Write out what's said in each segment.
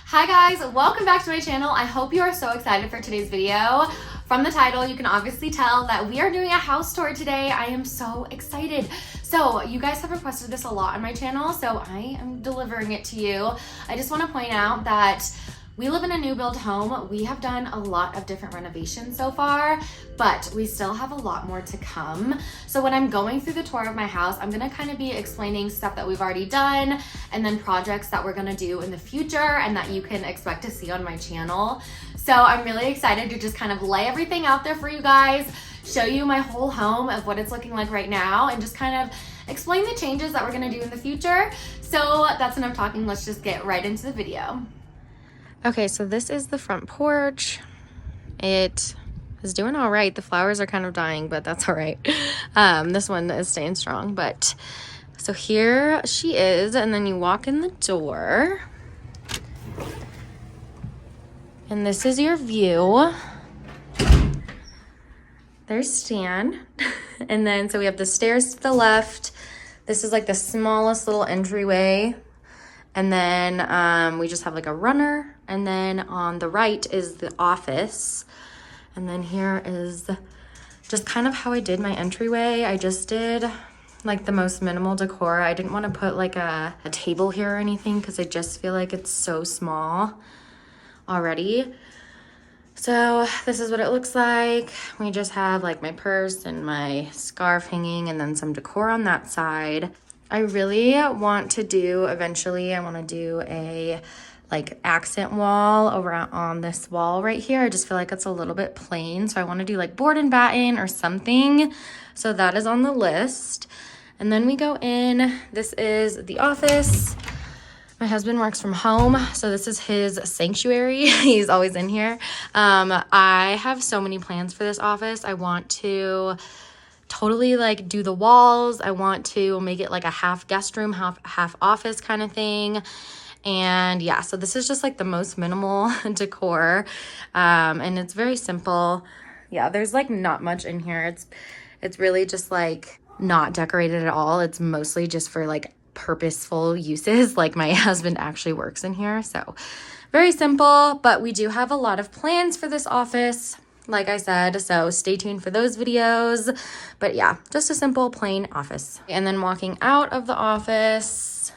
Hi guys, welcome back to my channel. I hope you are so excited for today's video. From the title, you can obviously tell that we are doing a house tour today. I am so excited. So you guys have requested this a lot on my channel, so I am delivering it to you. I just want to point out that we live in a new build home. We have done a lot of different renovations so far, but we still have a lot more to come. So when I'm going through the tour of my house, I'm gonna kind of be explaining stuff that we've already done and then projects that we're gonna do in the future and that you can expect to see on my channel. So I'm really excited to just kind of lay everything out there for you guys, show you my whole home of what it's looking like right now, and just kind of explain the changes that we're gonna do in the future. So that's enough talking, let's just get right into the video. Okay, so this is the front porch. It is doing all right. The flowers are kind of dying, but that's all right. This one is staying strong. But so here she is, and then you walk in the door. And this is your view. There's Stan. And then so we have the stairs to the left. This is like the smallest little entryway. And then we just have like a runner. And then on the right is the office. And then here is just kind of how I did my entryway. I just did like the most minimal decor. I didn't want to put like a table here or anything because I just feel like it's so small already. So this is what it looks like. We just have like my purse and my scarf hanging and then some decor on that side. I really want to do, eventually, I want to do a like accent wall over on this wall right here. I just feel like it's a little bit plain. So I want to do like board and batten or something. So that is on the list. And then we go in. This is the office. My husband works from home, so this is his sanctuary. He's always in here. I have so many plans for this office. I want to totally like do the walls. I want to make it like a half guest room, half office kind of thing. And yeah, so this is just like the most minimal decor. And it's very simple. Yeah, there's like not much in here. It's really just like not decorated at all. It's mostly just for like purposeful uses. Like my husband actually works in here. So very simple, but we do have a lot of plans for this office, like I said, so stay tuned for those videos. But yeah, just a simple plain office. And then walking out of the office,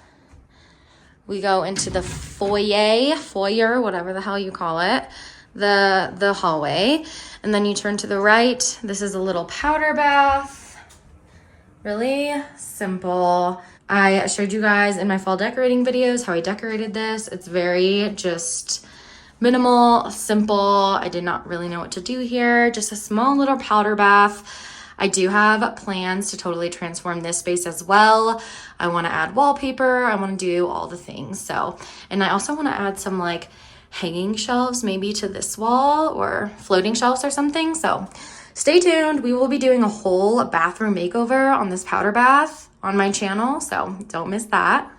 we go into the foyer, whatever the hell you call it, the hallway. And then you turn to the right. This is a little powder bath. Really simple. I showed you guys in my fall decorating videos how I decorated this. It's very just minimal, simple. I did not really know what to do here. Just a small little powder bath. I do have plans to totally transform this space as well. I want to add wallpaper. I want to do all the things. So, and I also want to add some like hanging shelves maybe to this wall or floating shelves or something. So stay tuned. We will be doing a whole bathroom makeover on this powder bath on my channel. So don't miss that.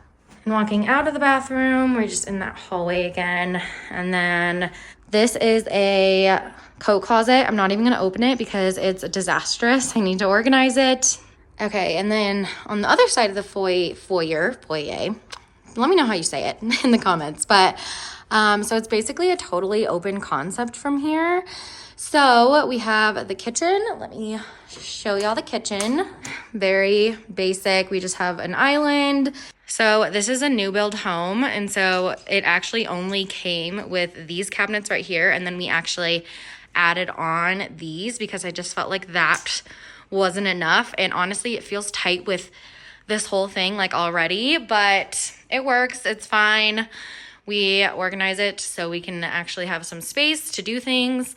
And walking out of the bathroom, we're just in that hallway again. And then this is a coat closet. I'm not even gonna open it because it's disastrous. I need to organize it. Okay, and then on the other side of the foyer, let me know how you say it in the comments. But so it's basically a totally open concept from here. So we have the kitchen. Let me show y'all the kitchen. Very basic. We just have an island. So this is a new build home, and so it actually only came with these cabinets right here, and then we actually added on these because I just felt like that wasn't enough. And honestly, it feels tight with this whole thing like already, but it works. It's fine. We organize it so we can actually have some space to do things.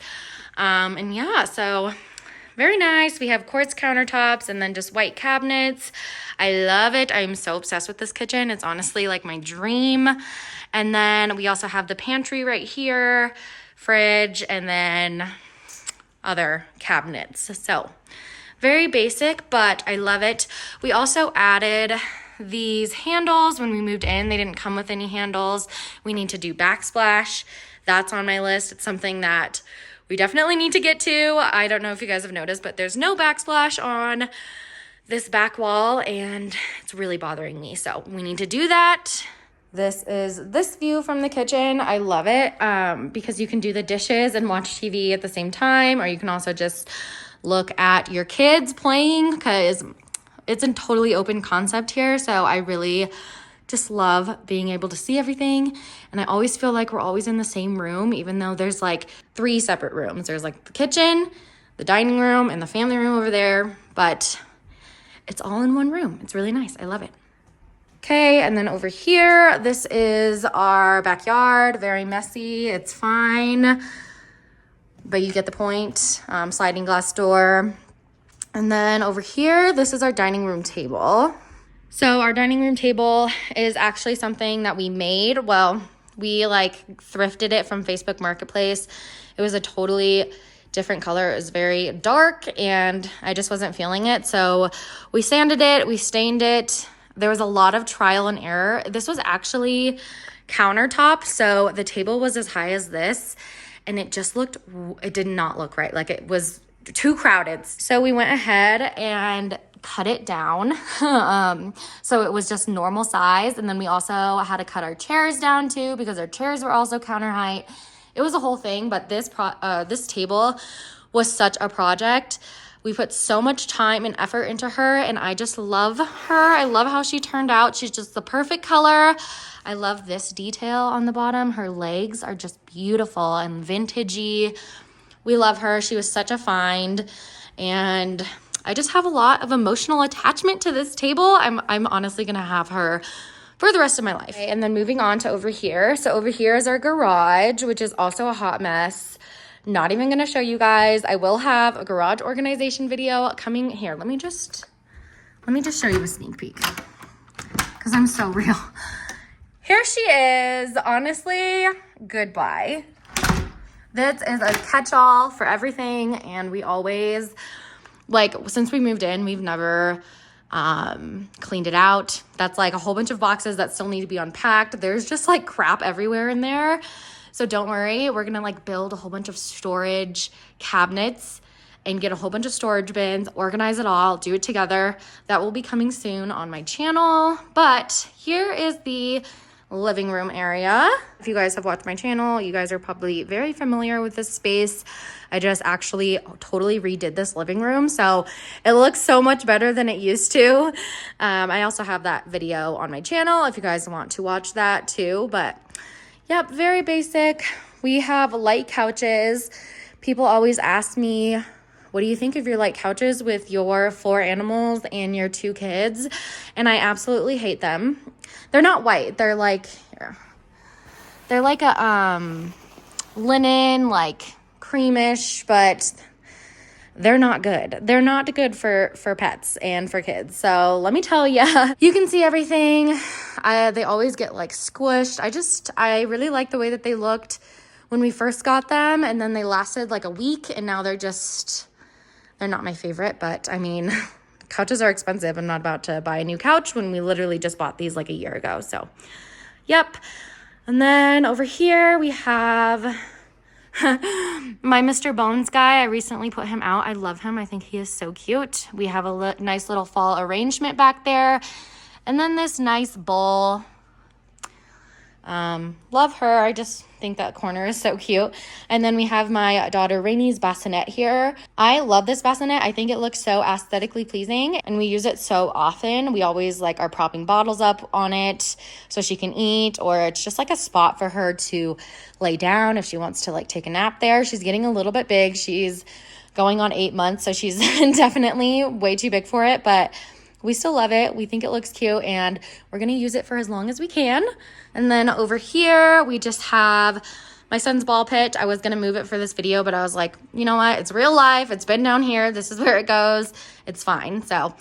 And yeah, so very nice. We have quartz countertops and then just white cabinets. I love it. I'm so obsessed with this kitchen. It's honestly like my dream. And then we also have the pantry right here, fridge, and then other cabinets. So very basic, but I love it. We also added these handles when we moved in. They didn't come with any handles. We need to do backsplash. That's on my list. It's something that we definitely need to get to. I don't know if you guys have noticed, but there's no backsplash on this back wall and it's really bothering me. So we need to do that. This is this view from the kitchen. I love it because you can do the dishes and watch TV at the same time, or you can also just look at your kids playing because it's a totally open concept here. So I really just love being able to see everything. And I always feel like we're always in the same room, even though there's like 3 separate rooms. There's like the kitchen, the dining room, and the family room over there, but it's all in one room. It's really nice. I love it. Okay, and then over here, this is our backyard. Very messy. It's fine, but you get the point. Sliding glass door. And then over here, this is our dining room table. So our dining room table is actually something that we made. Well, we like thrifted it from Facebook Marketplace. It was a totally different color. It was very dark and I just wasn't feeling it. So we sanded it, we stained it. There was a lot of trial and error. This was actually countertop. So the table was as high as this and it did not look right. Like it was too crowded. So we went ahead and cut it down. So it was just normal size. And then we also had to cut our chairs down too because our chairs were also counter height. It was a whole thing, but this table was such a project. We put so much time and effort into her, and I just love her. I love how she turned out. She's just the perfect color. I love this detail on the bottom. Her legs are just beautiful and vintagey. We love her. She was such a find, and I just have a lot of emotional attachment to this table. I'm honestly gonna have her for the rest of my life. And then moving on to over here. So over here is our garage, which is also a hot mess. Not even gonna show you guys. I will have a garage organization video coming here. Let me just show you a sneak peek because I'm so real. Here she is. Honestly, goodbye. This is a catch-all for everything, and we always, like, since we moved in, we've never cleaned it out. That's like a whole bunch of boxes that still need to be unpacked. There's just like crap everywhere in there. So don't worry, we're gonna like build a whole bunch of storage cabinets and get a whole bunch of storage bins, organize it all, do it together. That will be coming soon on my channel. But here is the living room area. If you guys have watched my channel, you guys are probably very familiar with this space. I just actually totally redid this living room, so it looks so much better than it used to. I also have that video on my channel if you guys want to watch that too. But yep, very basic. We have light couches. People always ask me, what do you think of your light couches with your 4 animals and your 2 kids? And I absolutely hate them. They're not white. They're like a linen, like creamish, but they're not good. They're not good for pets and for kids. So let me tell you, you can see everything. They always get like squished. I really like the way that they looked when we first got them, and then they lasted like a week, and now they're not my favorite. But I mean, couches are expensive. I'm not about to buy a new couch when we literally just bought these like a year ago. So, yep. And then over here we have my Mr. Bones guy. I recently put him out. I love him. I think he is so cute. We have a nice little fall arrangement back there. And then this nice bowl. Love her. I just think that corner is so cute. And then we have my daughter Rainey's bassinet here. I love this bassinet. I think it looks so aesthetically pleasing, and we use it so often. We always like are propping bottles up on it so she can eat, or it's just like a spot for her to lay down if she wants to like take a nap there. She's getting a little bit big. She's going on 8 months, so she's definitely way too big for it, but we still love it. We think it looks cute, and we're going to use it for as long as we can. And then over here, we just have my son's ball pit. I was going to move it for this video, but I was like, you know what? It's real life. It's been down here. This is where it goes. It's fine. So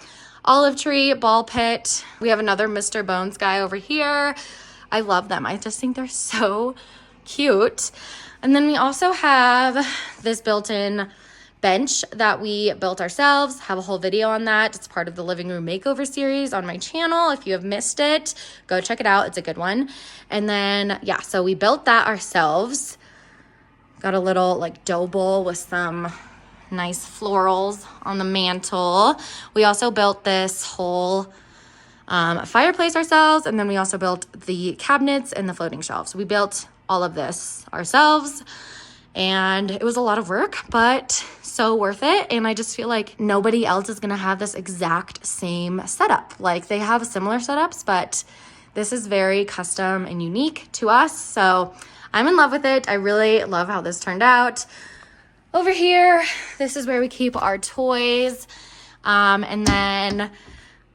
olive tree, ball pit. We have another Mr. Bones guy over here. I love them. I just think they're so cute. And then we also have this built-in bench that we built ourselves. Have a whole video on that. It's part of the living room makeover series on my channel. If you have missed it, go check it out. It's a good one. And then, yeah, so we built that ourselves. Got a little like dough bowl with some nice florals on the mantle. We also built this whole fireplace ourselves, and then we also built the cabinets and the floating shelves. We built all of this ourselves, and it was a lot of work, but so worth it. And I just feel like nobody else is gonna have this exact same setup. Like, they have similar setups, but this is very custom and unique to us. So I'm in love with it. I really love how this turned out. Over here, this is where we keep our toys. And then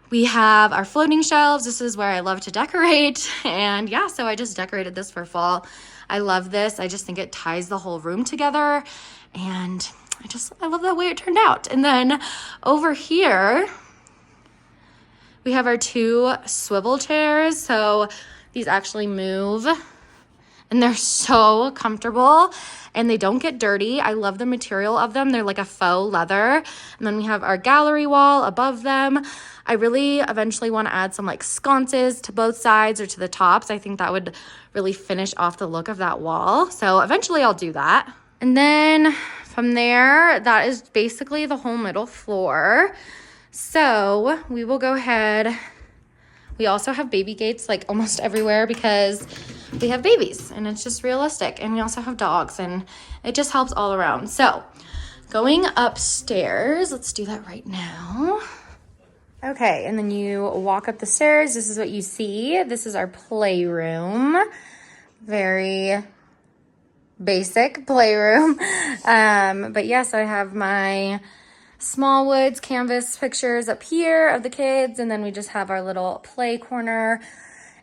we have our floating shelves. This is where I love to decorate. And yeah, so I just decorated this for fall. I love this. I just think it ties the whole room together. And I love the way it turned out. And then over here, we have our 2 swivel chairs. So these actually move, and they're so comfortable and they don't get dirty. I love the material of them. They're like a faux leather. And then we have our gallery wall above them. I really eventually want to add some like sconces to both sides or to the tops. I think that would really finish off the look of that wall. So eventually I'll do that. And then from there, that is basically the whole middle floor. So we will go ahead. We also have baby gates like almost everywhere because we have babies and it's just realistic. And we also have dogs and it just helps all around. So going upstairs, let's do that right now. Okay, and then you walk up the stairs. This is what you see. This is our playroom. Very basic playroom. But yes, I have my small woods canvas pictures up here of the kids, and then we just have our little play corner.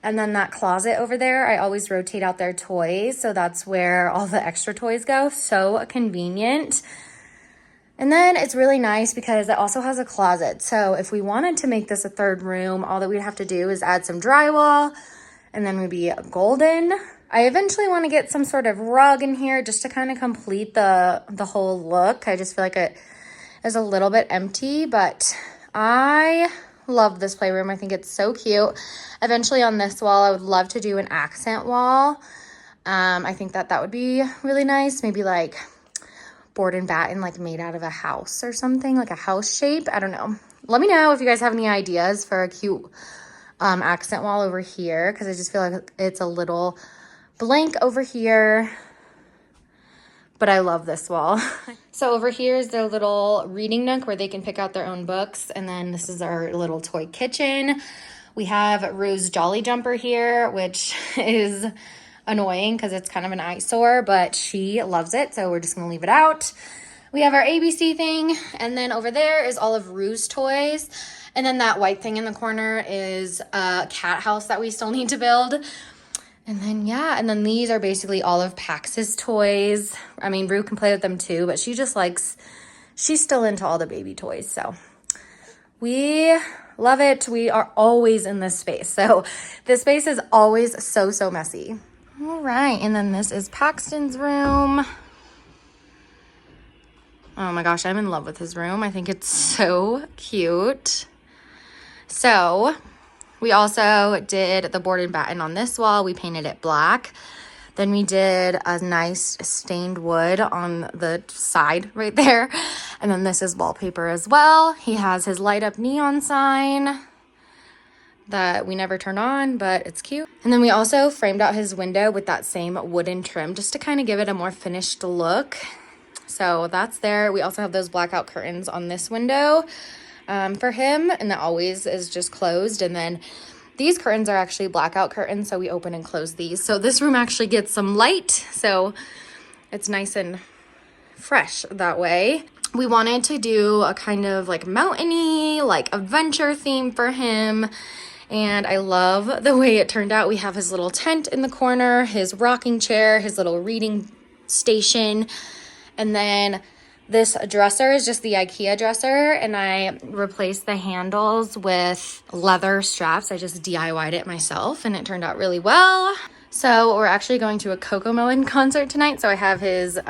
And then that closet over there, I always rotate out their toys, so that's where all the extra toys go. So convenient. And then it's really nice because it also has a closet. So if we wanted to make this a 3rd room, all that we'd have to do is add some drywall and then we'd be golden. I eventually want to get some sort of rug in here just to kind of complete the whole look. I just feel like it is a little bit empty, but I love this playroom. I think it's so cute. Eventually on this wall, I would love to do an accent wall. I think that would be really nice. Maybe like board and batten, like made out of a house or something, like a house shape. I don't know. Let me know if you guys have any ideas for a cute accent wall over here, because I just feel like it's a little blank over here, but I love this wall. So over here is their little reading nook where they can pick out their own books, and then this is our little toy kitchen. We have Rue's Jolly Jumper here, which is annoying because it's kind of an eyesore, but she loves it, so we're just gonna leave it out. We have our ABC thing, and then over there is all of Rue's toys, and then that white thing in the corner is a cat house that we still need to build. And then yeah, and then these are basically all of Pax's toys. I mean, Rue can play with them too, but she's still into all the baby toys, so we love it. We are always in this space, so this space is always so messy. All right, and then this is Paxton's room. Oh my gosh, I'm in love with his room. I think it's so cute. So we also did the board and batten on this wall. We painted it black. Then we did a nice stained wood on the side right there. And then this is wallpaper as well. He has his light up neon sign that we never turn on, but it's cute. And then we also framed out his window with that same wooden trim just to kind of give it a more finished look. So that's there. We also have those blackout curtains on this window for him, and that always is just closed. And then these curtains are actually blackout curtains, so we open and close these. So this room actually gets some light, so it's nice and fresh that way. We wanted to do a kind of like mountainy, like adventure theme for him. And I love the way it turned out. We have his little tent in the corner, his rocking chair, his little reading station. And then this dresser is just the IKEA dresser, and I replaced the handles with leather straps. I just DIY'd it myself, and it turned out really well. So we're actually going to a Cocomelon concert tonight, so I have his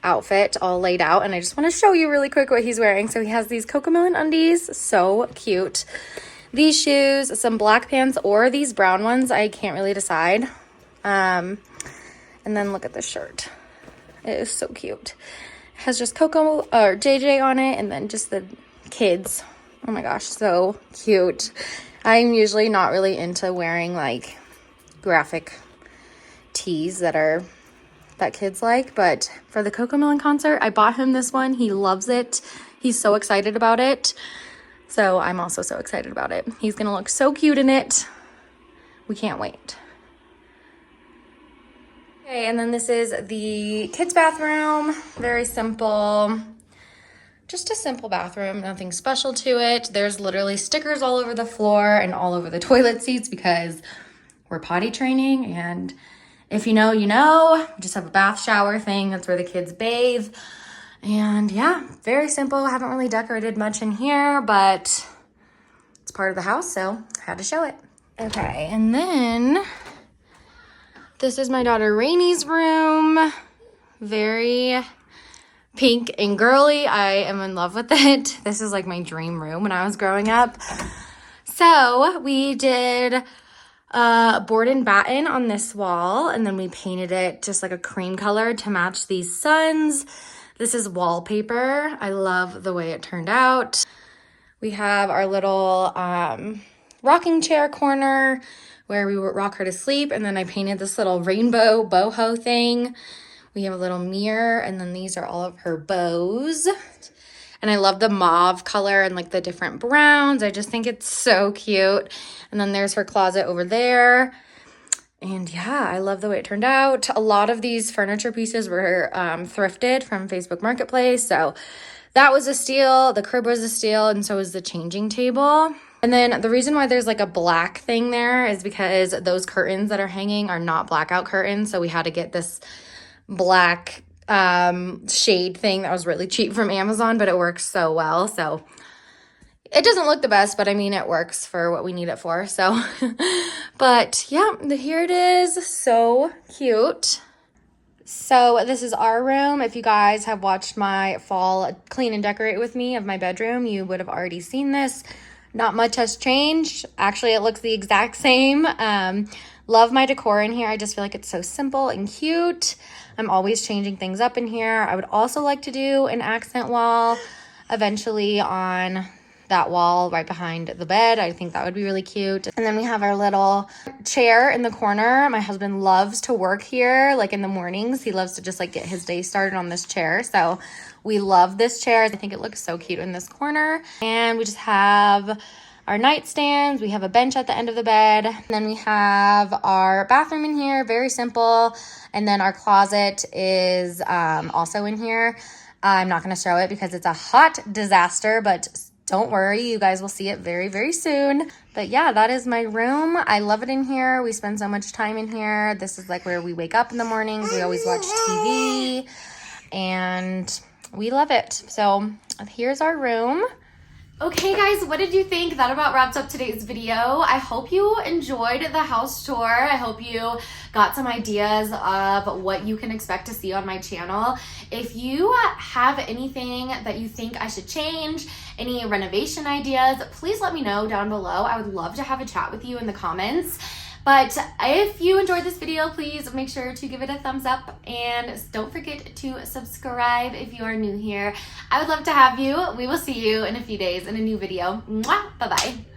outfit all laid out, and I just want to show you really quick what he's wearing. So he has these Cocomelon undies, so cute. These shoes, some black pants, or these brown ones, I can't really decide. And then look at the shirt. It is so cute. It has just Coco or JJ on it, and then just the kids. Oh my gosh, so cute. I'm usually not really into wearing like graphic tees that kids like, but for the Coco Melon concert, I bought him this one. He loves it. He's so excited about it. So I'm also so excited about it. He's gonna look so cute in it. We can't wait. Okay, and then this is the kids' bathroom. Very simple. Just a simple bathroom, nothing special to it. There's literally stickers all over the floor and all over the toilet seats because we're potty training, and if you know, you know. We just have a bath shower thing. That's where the kids bathe. And yeah, very simple. I haven't really decorated much in here, but it's part of the house, so I had to show it. Okay, and then this is my daughter Rainy's room. Very pink and girly. I am in love with it. This is like my dream room when I was growing up. So we did board and batten on this wall, and then we painted it just like a cream color to match these suns. This is wallpaper. I love the way it turned out. We have our little rocking chair corner where we would rock her to sleep, and then I painted this little rainbow boho thing. We have a little mirror, and then these are all of her bows. And I love the mauve color and like the different browns. I just think it's so cute. And then there's her closet over there. And yeah, I love the way it turned out. A lot of these furniture pieces were thrifted from Facebook Marketplace. So that was a steal. The crib was a steal, and so was the changing table. And then the reason why there's like a black thing there is because those curtains that are hanging are not blackout curtains. So we had to get this black shade thing that was really cheap from Amazon, but it works so well. So it doesn't look the best, but I mean, it works for what we need it for. So, but yeah, here it is. So cute. So this is our room. If you guys have watched my fall clean and decorate with me of my bedroom, you would have already seen this. Not much has changed. Actually, it looks the exact same. Love my decor in here. I just feel like it's so simple and cute. I'm always changing things up in here. I would also like to do an accent wall eventually on that wall right behind the bed. I think that would be really cute. And then we have our little chair in the corner. My husband loves to work here, like in the mornings. He loves to just like get his day started on this chair. So we love this chair. I think it looks so cute in this corner. And we just have our nightstands. We have a bench at the end of the bed. And then we have our bathroom in here, very simple. And then our closet is also in here. I'm not gonna show it because it's a hot disaster, but don't worry, you guys will see it very, very soon. But yeah, that is my room. I love it in here. We spend so much time in here. This is like where we wake up in the mornings. We always watch TV and we love it. So here's our room. Okay guys, what did you think? That about wraps up today's video. I hope you enjoyed the house tour. I hope you got some ideas of what you can expect to see on my channel. If you have anything that you think I should change, any renovation ideas, please let me know down below. I would love to have a chat with you in the comments. But if you enjoyed this video, please make sure to give it a thumbs up and don't forget to subscribe if you are new here. I would love to have you. We will see you in a few days in a new video. Mwah! Bye-bye.